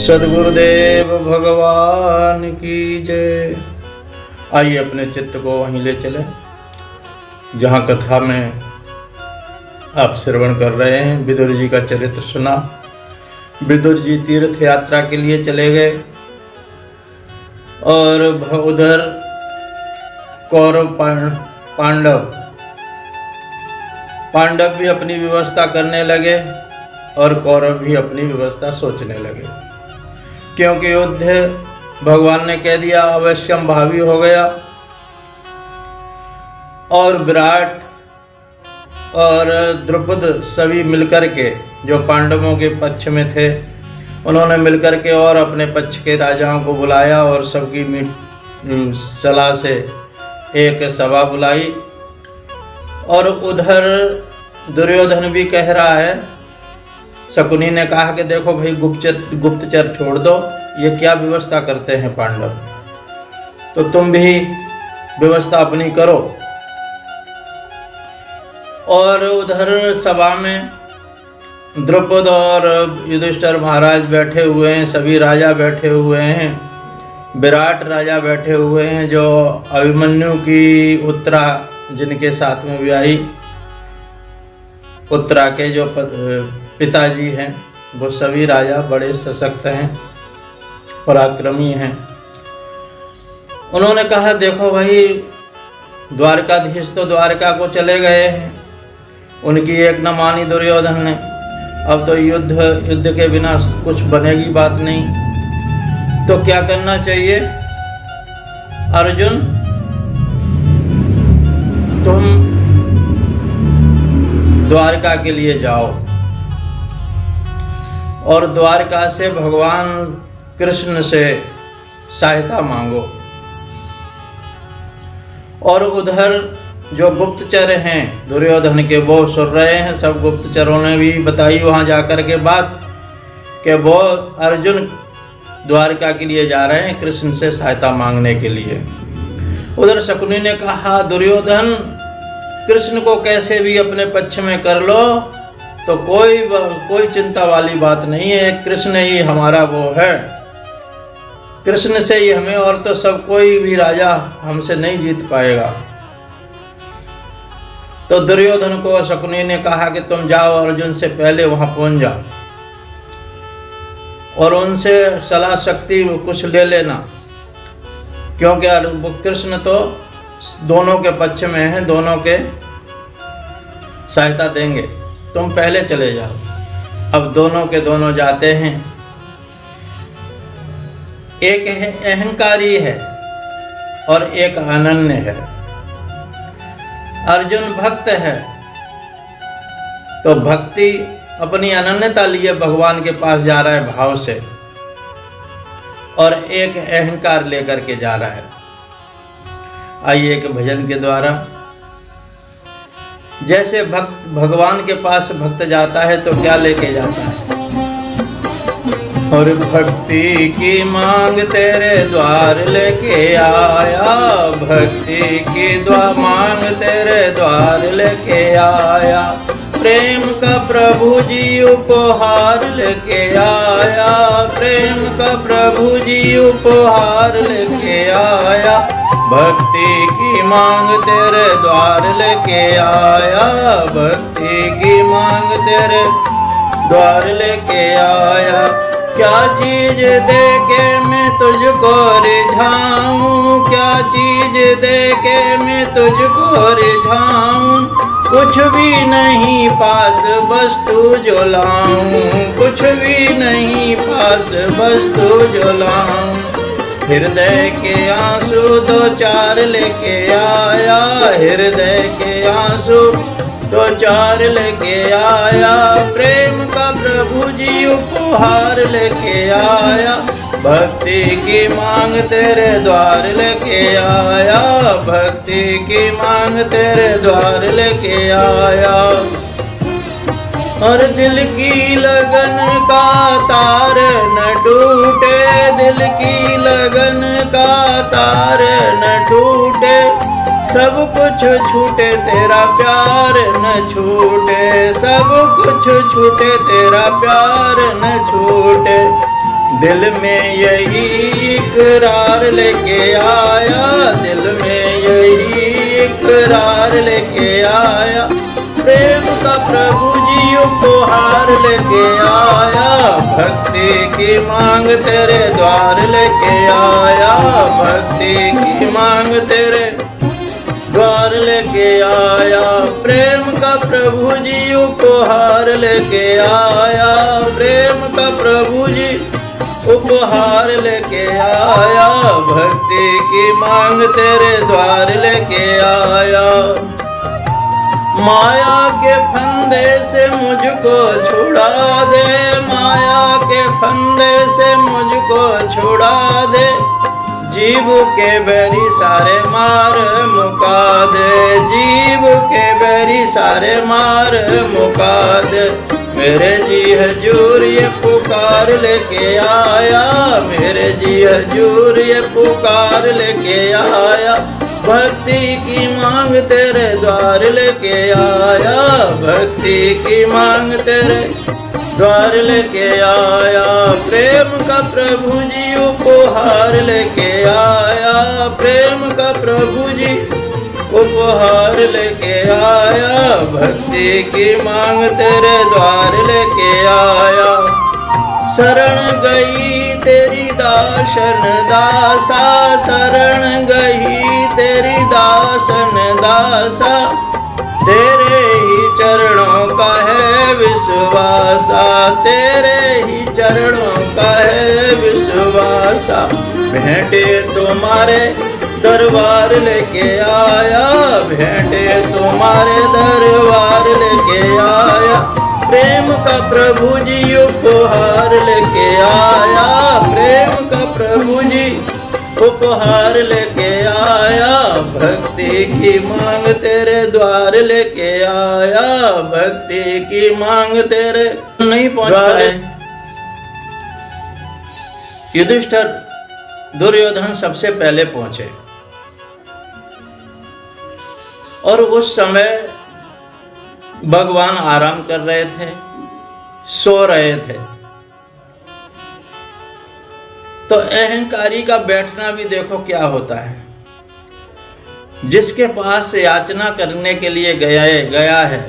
सद्गुरुदेव भगवान की जय। आइए अपने चित्त को वहीं ले चले जहाँ कथा में आप श्रवण कर रहे हैं। विदुर जी का चरित्र सुना। विदुर जी तीर्थ यात्रा के लिए चले गए और उधर कौरव पांडव भी अपनी व्यवस्था करने लगे और कौरव भी अपनी व्यवस्था सोचने लगे, क्योंकि युद्ध भगवान ने कह दिया अवश्यम भावी हो गया। और विराट और द्रुपद सभी मिलकर के, जो पांडवों के पक्ष में थे, उन्होंने मिलकर के और अपने पक्ष के राजाओं को बुलाया और सबकी सलाह से एक सभा बुलाई। और उधर दुर्योधन भी कह रहा है, शकुनी ने कहा कि देखो भाई गुप्तचर छोड़ दो, ये क्या व्यवस्था करते हैं पांडव, तो तुम भी व्यवस्था अपनी करो। और उधर सभा में द्रुपद और युधिष्ठिर महाराज बैठे हुए हैं, सभी राजा बैठे हुए हैं, विराट राजा बैठे हुए हैं, जो अभिमन्यु की उत्तरा जिनके साथ में ब्याही, उत्तरा के जो पिताजी हैं, वो सभी राजा बड़े सशक्त हैं, पराक्रमी हैं। उन्होंने कहा देखो भाई, द्वारकाधीश तो द्वारका को चले गए हैं, उनकी एक न मानी दुर्योधन ने। अब तो युद्ध के बिना कुछ बनेगी बात नहीं, तो क्या करना चाहिए? अर्जुन, तुम द्वारका के लिए जाओ और द्वारका से भगवान कृष्ण से सहायता मांगो। और उधर जो गुप्तचर हैं दुर्योधन के, वो सुन रहे हैं। सब गुप्तचरों ने भी बताई वहां जाकर के बात कि वो अर्जुन द्वारका के लिए जा रहे हैं कृष्ण से सहायता मांगने के लिए। उधर शकुनी ने कहा दुर्योधन, कृष्ण को कैसे भी अपने पक्ष में कर लो तो कोई चिंता वाली बात नहीं है, कृष्ण ही हमारा वो है, कृष्ण से ही हमें, और तो सब कोई भी राजा हमसे नहीं जीत पाएगा। तो दुर्योधन को शकुनी ने कहा कि तुम जाओ अर्जुन से पहले वहां पहुंच जाओ और उनसे सलाह शक्ति कुछ ले लेना, क्योंकि कृष्ण तो दोनों के पक्ष में है, दोनों के सहायता देंगे, तुम पहले चले जाओ। अब दोनों के दोनों जाते हैं। एक अहंकारी है और एक अनन्य है। अर्जुन भक्त है, तो भक्ति अपनी अनन्यता लिए भगवान के पास जा रहा है भाव से, और एक अहंकार लेकर के जा रहा है। आइए एक भजन के द्वारा, जैसे भक्त भगवान के पास भक्त जाता है तो क्या लेके जाता है? और भक्ति की मांग तेरे द्वार लेके आया, भक्ति की मांग तेरे द्वार लेके आया, प्रेम का प्रभु जी उपहार लेके आया, प्रेम का प्रभु जी उपहार लेके आया, भक्ति की मांग तेरे द्वार लेके आया, भक्ति की मांग तेरे द्वार लेके आया। क्या चीज दे के मैं तुझको रिझाऊं, क्या चीज दे के मैं तुझको रिझाऊं, कुछ भी नहीं पास वस्तु जो लाऊं, कुछ भी नहीं पास वस्तु जो लाऊं। हृदय के आंसू दो चार लेके आया, हृदय के आंसू दो चार लेके आया, प्रेम का प्रभु जी उपहार लेके आया, भक्ति की मांग तेरे द्वार लेके आया, भक्ति की मांग तेरे द्वार लेके आया। और दिल की लगन का तार न टूटे, दिल की लगन का तार न टूटे, सब कुछ छूटे तेरा प्यार न छूटे, सब कुछ छूटे तेरा प्यार न छूटे। दिल में यही इकरार लेके आया, दिल में यही इकरार लेके आया, प्रेम का प्रभु जी उपहार लेके आया, भक्ति की मांग तेरे द्वार लेके आया, भक्ति की मांग तेरे द्वार लेके आया, प्रेम का प्रभु जी उपहार लेके आया, प्रेम का प्रभु जी उपहार लेके आया, भक्ति की मांग तेरे द्वार लेके आया। माया के फंदे से मुझको छुड़ा दे, माया के फंदे से मुझको छुड़ा दे, जीव के बैरी सारे मार मुका दे, जीव के बैरी सारे मार मुका दे, मेरे जी हजूर ये पुकार लेके आया, मेरे जी हजूर ये पुकार लेके आया, भक्ति की मांग तेरे द्वार लेके आया, भक्ति की मांग तेरे द्वार लेके आया, प्रेम का प्रभु जी उपहार लेके आया, प्रेम का प्रभु जी उपहार लेके आया, भक्ति की मांग तेरे द्वार लेके आया। शरण गई तेरी दासन दासा, शरण गई तेरी दासन दासा, तेरे ही चरणों का है विश्वासा, तेरे ही चरणों का है विश्वासा, भेंटे तुम्हारे दरबार लेके आया, भेंटे तुम्हारे दरबार लेके आया, प्रेम का प्रभु जी उपहार लेके आया, प्रेम का प्रभु जी उपहार लेके आया, भक्ति की मांग तेरे द्वार लेके आया, भक्ति की मांग तेरे नहीं पहुंच पाए। युधिष्ठिर दुर्योधन सबसे पहले पहुंचे और उस समय भगवान आराम कर रहे थे, सो रहे थे। तो अहंकारी का बैठना भी देखो क्या होता है। जिसके पास याचना करने के लिए गया है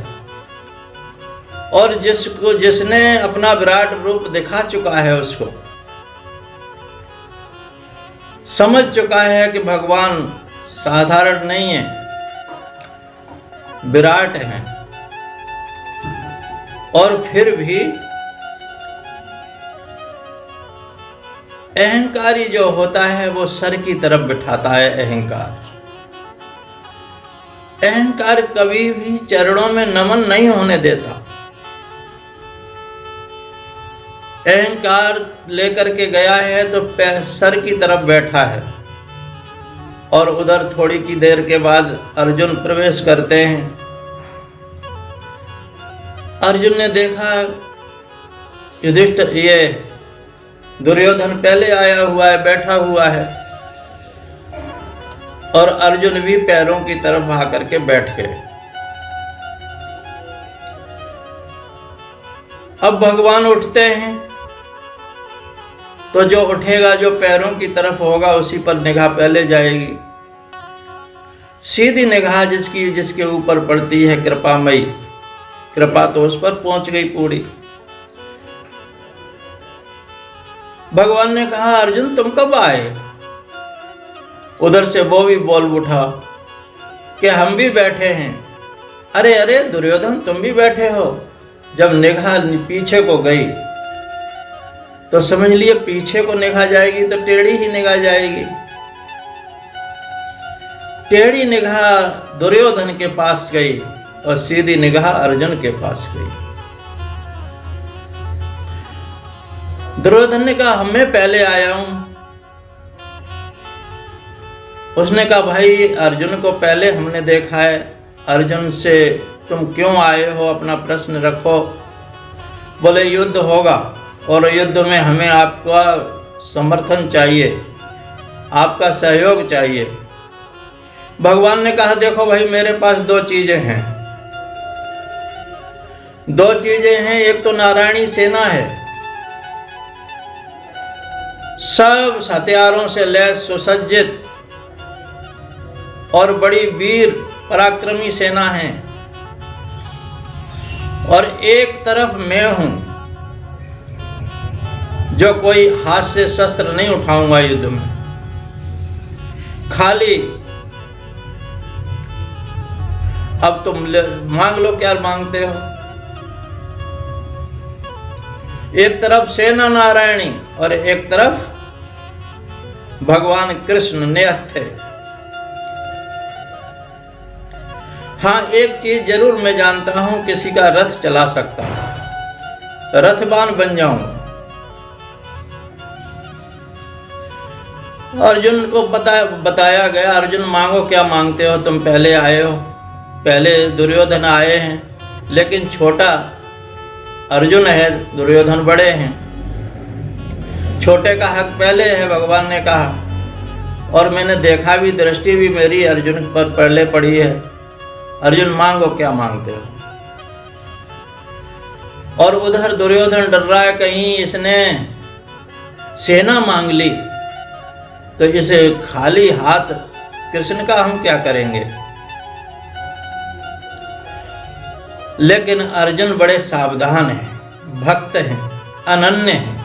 और जिसने अपना विराट रूप दिखा चुका है, उसको समझ चुका है कि भगवान साधारण नहीं है, विराट हैं, और फिर भी अहंकारी जो होता है वो सर की तरफ बिठाता है। अहंकार कभी भी चरणों में नमन नहीं होने देता। अहंकार लेकर के गया है तो सर की तरफ बैठा है, और उधर थोड़ी की देर के बाद अर्जुन प्रवेश करते हैं। अर्जुन ने देखा युधिष्ठिर ये दुर्योधन पहले आया हुआ है, बैठा हुआ है, और अर्जुन भी पैरों की तरफ आकर के बैठ गए। अब भगवान उठते हैं तो जो उठेगा, जो पैरों की तरफ होगा, उसी पर निगाह पहले जाएगी। सीधी निगाह जिसके ऊपर पड़ती है कृपामयी, कृपा तो उस पर पहुंच गई पूरी। भगवान ने कहा अर्जुन तुम कब आए? उधर से वो भी बोल उठा कि हम भी बैठे हैं। अरे अरे दुर्योधन तुम भी बैठे हो। जब निगाह पीछे को गई तो समझ लिए पीछे को निगाह जाएगी तो टेढ़ी ही निगाह जाएगी। टेढ़ी निगाह दुर्योधन के पास गई और सीधी निगाह अर्जुन के पास गई। दुर्योधन ने कहा मैं पहले आया हूं। उसने कहा भाई अर्जुन को पहले हमने देखा है, अर्जुन से तुम क्यों आए हो, अपना प्रश्न रखो। बोले युद्ध होगा और युद्ध में हमें आपका समर्थन चाहिए, आपका सहयोग चाहिए। भगवान ने कहा देखो भाई मेरे पास दो चीजें हैं, एक तो नारायणी सेना है सब हथियारों से लैस सुसज्जित और बड़ी वीर पराक्रमी सेना है, और एक तरफ मैं हूं जो कोई हाथ से शस्त्र नहीं उठाऊंगा युद्ध में, खाली अब तुम मांग लो क्या मांगते हो। एक तरफ सेना नारायणी और एक तरफ भगवान कृष्ण नियत थे। हाँ, एक चीज जरूर मैं जानता हूं, किसी का रथ चला सकता हूं, रथवान बन जाऊंगा। अर्जुन को बताया गया, अर्जुन मांगो क्या मांगते हो, तुम पहले आए हो, पहले दुर्योधन आए हैं, लेकिन छोटा अर्जुन है, दुर्योधन बड़े हैं, छोटे का हक पहले है, भगवान ने कहा। और मैंने देखा भी, दृष्टि भी मेरी अर्जुन पर पहले पड़ी है। अर्जुन मांगो क्या मांगते हो। और उधर दुर्योधन डर रहा है, कहीं इसने सेना मांग ली तो इसे खाली हाथ कृष्ण का हम क्या करेंगे। लेकिन अर्जुन बड़े सावधान हैं, भक्त हैं, अनन्य हैं।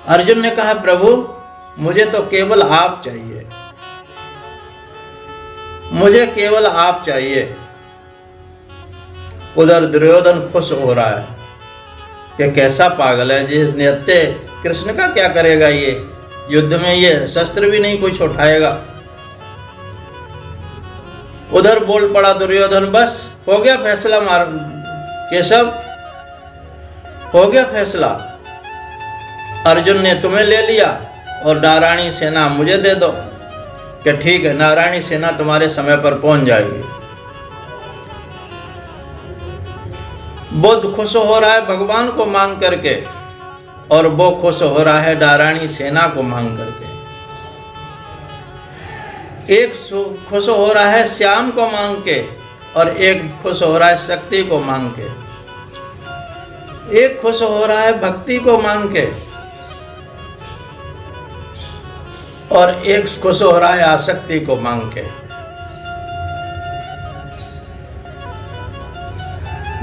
अर्जुन ने कहा, प्रभु मुझे तो केवल आप चाहिए, मुझे केवल आप चाहिए। उधर दुर्योधन खुश हो रहा है कि कैसा पागल है, जिस नित्य कृष्ण का क्या करेगा, ये युद्ध में ये शस्त्र भी नहीं कुछ उठाएगा। उधर बोल पड़ा दुर्योधन, बस हो गया फैसला, मार केशव हो गया फैसला, अर्जुन ने तुम्हें ले लिया और नारायणी सेना मुझे दे दो। कि ठीक है, नारायणी सेना तुम्हारे समय पर पहुंच जाएगी। बुद्ध खुश हो रहा है भगवान को मांग करके, और वो खुश हो रहा है नारायणी सेना को मांग करके। एक खुश हो रहा है श्याम को मांग के, और एक खुश हो रहा है शक्ति को मांग के। एक खुश हो रहा है भक्ति को मांग के, और एक खुश हो रहा है आसक्ति को मांग के।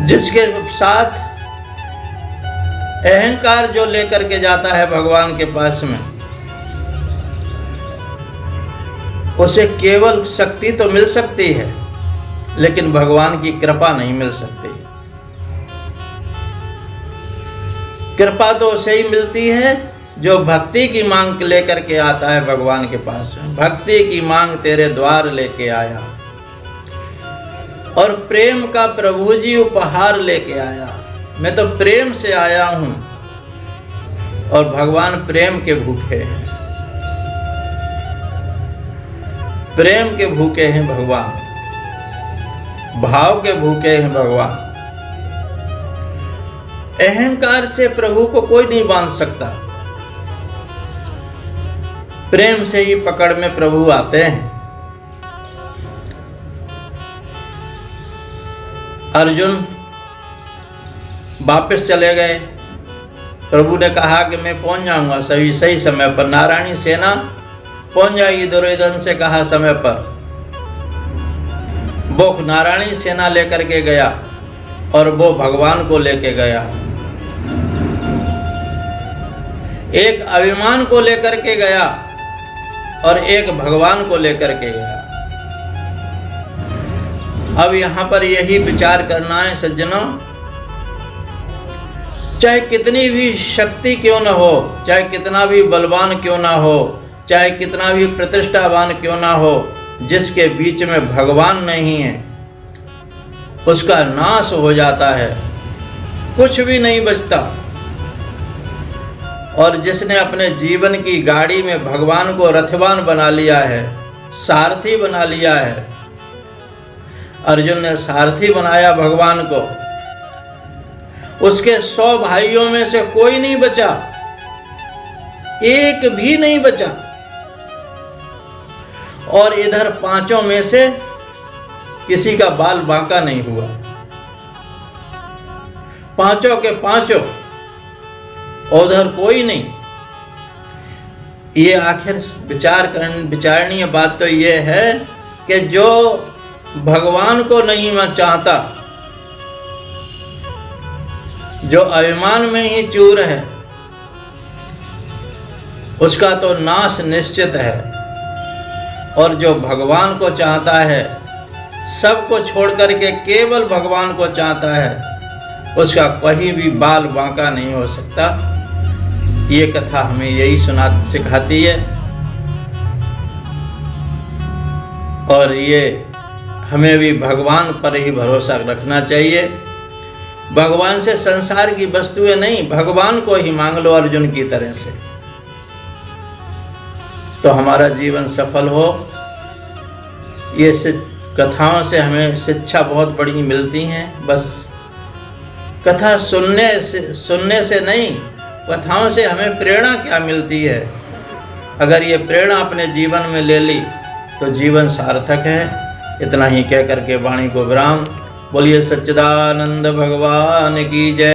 जिसके साथ अहंकार जो लेकर के जाता है भगवान के पास में, उसे केवल शक्ति तो मिल सकती है, लेकिन भगवान की कृपा नहीं मिल सकती। कृपा तो उसे ही मिलती है जो भक्ति की मांग लेकर के आता है भगवान के पास में। भक्ति की मांग तेरे द्वार लेके आया, और प्रेम का प्रभु जी उपहार लेके आया। मैं तो प्रेम से आया हूं, और भगवान प्रेम के भूखे हैं, प्रेम के भूखे हैं भगवान, भाव के भूखे हैं भगवान। अहंकार से प्रभु को कोई नहीं बांध सकता, प्रेम से ही पकड़ में प्रभु आते हैं। अर्जुन वापस चले गए। प्रभु ने कहा कि मैं पहुंच जाऊंगा सही समय पर, नारायणी सेना पहुंच जाएगी। दुर्योधन से कहा समय पर। वो नारायणी सेना लेकर के गया, और वो भगवान को लेके गया। एक अभिमान को लेकर के गया, और एक भगवान को लेकर के गया। अब यहां पर यही विचार करना है सज्जनों, चाहे कितनी भी शक्ति क्यों न हो, चाहे कितना भी बलवान क्यों ना हो, चाहे कितना भी प्रतिष्ठावान क्यों ना हो, जिसके बीच में भगवान नहीं है उसका नाश हो जाता है, कुछ भी नहीं बचता। और जिसने अपने जीवन की गाड़ी में भगवान को रथवान बना लिया है, सारथी बना लिया है, अर्जुन ने सारथी बनाया भगवान को, उसके 100 भाइयों में से कोई नहीं बचा, एक भी नहीं बचा। और इधर 5 में से किसी का बाल बांका नहीं हुआ। 5 के 5 उधर कोई नहीं। ये आखिर विचारणीय बात तो ये है कि जो भगवान को नहीं मैं चाहता, जो अभिमान में ही चूर है, उसका तो नाश निश्चित है। और जो भगवान को चाहता है, सबको छोड़ करके केवल भगवान को चाहता है, उसका कहीं भी बाल बांका नहीं हो सकता। ये कथा हमें यही सिखाती है। और ये हमें भी भगवान पर ही भरोसा रखना चाहिए। भगवान से संसार की वस्तुएं नहीं, भगवान को ही मांग लो अर्जुन की तरह से, तो हमारा जीवन सफल हो। ये कथाओं से हमें शिक्षा बहुत बड़ी मिलती हैं। बस कथा सुनने से नहीं, कथाओं से हमें प्रेरणा क्या मिलती है। अगर ये प्रेरणा अपने जीवन में ले ली तो जीवन सार्थक है। इतना ही कह करके वाणी को विराम। बोलिए सच्चिदानंद भगवान की जय।